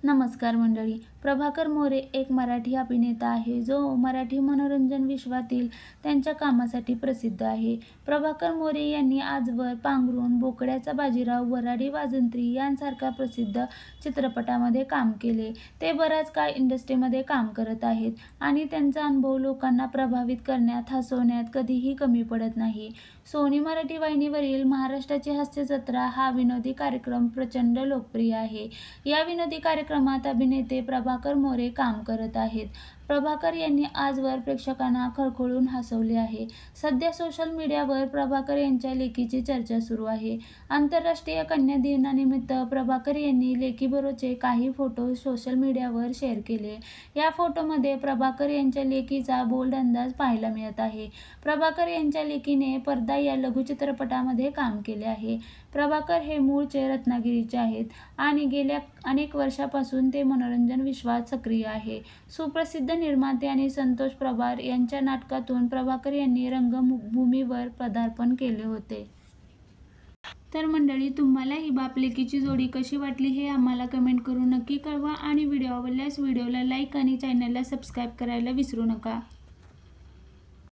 नमस्कार मंडळी. प्रभाकर मोरे एक मराठी अभिनेता आहे जो मराठी मनोरंजन विश्वातील त्यांच्या कामासाठी प्रसिद्ध आहे. प्रभाकर मोरे यांनी आजवर पांघरूण, बोकड्याचा बाजीराव, वऱ्हाडी वाजंत्री यांसारख्या प्रसिद्ध चित्रपटांमध्ये काम केले. ते बराच काळ इंडस्ट्रीमध्ये काम करत आहेत आणि त्यांचा अनुभव लोकांना प्रभावित करण्यात, हसवण्यात कधीही कमी पडत नाही. सोनी मराठी वाहिनीवरील महाराष्ट्राची हास्य जत्रा हा विनोदी कार्यक्रम प्रचंड लोकप्रिय आहे. या विनोदी कार्यक्रमात अभिनेते प्रभाकर मोरे काम करत आहेत. प्रभाकर यांनी आजवर प्रेक्षकांना खळखळून हसवले आहे. सध्या सोशल मीडियावर प्रभाकर यांच्या लेकीची चर्चा सुरू आहे. आंतरराष्ट्रीय कन्या दिनानिमित्त प्रभाकर यांनी लेकीबरोबरचे काही फोटो सोशल मीडियावर शेअर केले. या फोटोमध्ये प्रभाकर यांच्या लेकीचा बोल्ड अंदाज पाहायला मिळत आहे. प्रभाकर यांच्या लेकीने पडदा या लघुचित्रपटामध्ये काम केले आहे. प्रभाकर हे मूळचे रत्नागिरीचे आहेत आणि गेल्या अनेक वर्षांपासून ते मनोरंजन विश्वात सक्रिय आहे. सुप्रसिद्ध निर्माते आणि संतोष प्रभार यांच्या नाटकातून प्रभाकर यांनी रंगभूमीवर पदार्पण केले होते. तर मंडळी, तुम्हाला ही बाप लेकीची जोडी कशी वाटली हे आम्हाला कमेंट करून नक्की कळवा आणि व्हिडिओ आवडल्यास व्हिडिओला लाईक आणि चॅनलला सबस्क्राईब करायला विसरू नका.